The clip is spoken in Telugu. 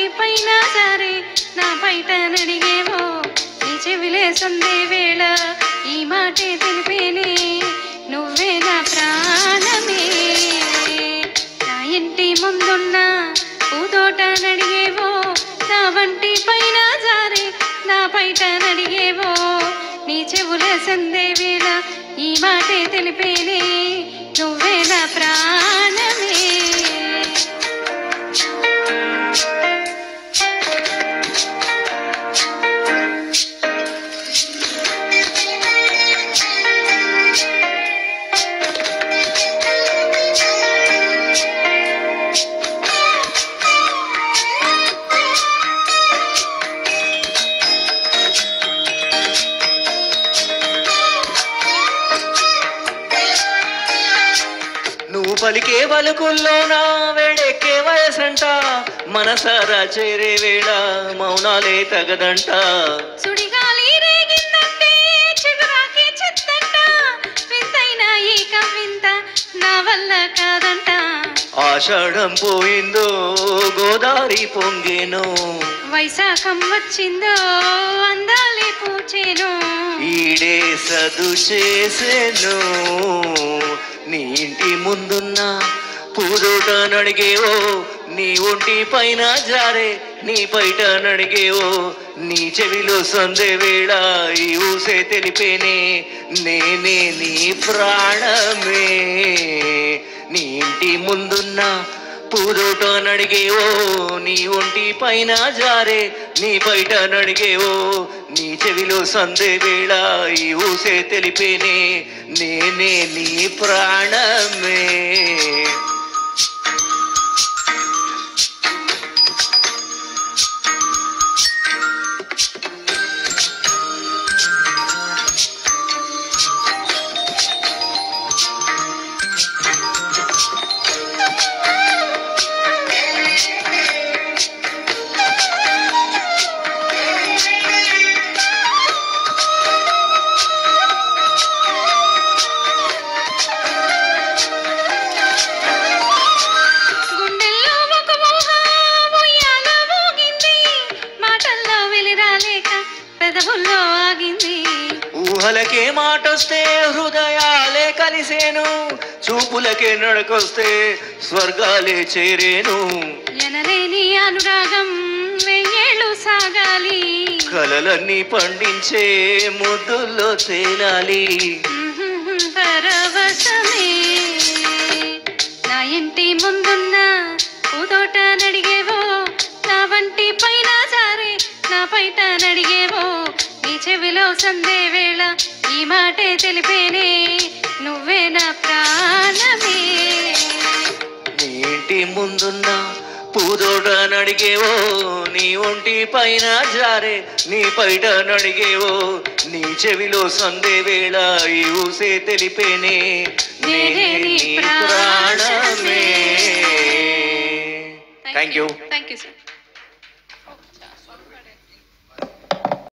వంటి పైన సరే నా బయట నడిగేవో నీ చెవిలే సందే వేళ ఈ మాటే తెలిపేనే నువ్వే నా ప్రాణమే నా ఇంటి ముందున్న పూతోట నడిగేవో నా వంటి పైన సరే నా బయట నడిగేవో నీ చెవులే సందే వేళ ఈ మాటే తెలిపేనే నువ్వే నా ప్రాణమే నువ్వు పలికే పలుకుల్లోనా వేడెక్కే వయసంట మనసారా చేరే వేళ మౌనాలే తగదంట సుడిగాలి రేగిందంటే చిగురాకి చెత్తంట వింతైన ఈ కవింత నా వల్ల కాదంట ఆషాఢం పోయిందో గోదావరి పొంగేను వైశాఖం వచ్చిందో అందాలే పూచేను ఈడే సదు చేసేను నీ ఇంటి ముందున్న పూదోట నడిగేవో నీ ఒంటి పైన జారే నీ బయట నడిగేవో నీ చెవిలో సందే వేళ ఈ ఊసే తెలిపేనే నేనే నీ ప్రాణమే నీ ఇంటి ముందున్న పూదోట నడిగేవో నీ ఒంటి పైన జారే నీ బయట నడిగేవో నీ చెవిలో సందే వేళ ఈ ఊసే తెలిపేనే నేనే నీ ప్రాణమే ఊహలకే మాటొస్తే హృదయాలే కలిసేను చూపులకే నడకొస్తే స్వర్గాలే చేరేను ఎనలేని అనురాగం వెయ్యేళ్ళు సాగాలి కలలన్నీ పండించే ముద్దుల్లో తేలాలి పరవశమే నా ఇంటి ముందున్న పూతోట నడిగేవో నా వంటి పైన సారే నా బయట నడిగేవో నీ చెవిలో సందే వేళ ఈ మాటే తెలిపేనే నువ్వే నా ప్రాణమే నీ ఇంటి ముందున్న పూదోట నడిగేవో నీ ఒంటి పైన జారే నీ బయట నడిగేవో నీ చెవిలో సందే వేళ ఈ ఊసే తెలిపేనే నేనే నీ ప్రాణమే. Thank you sir.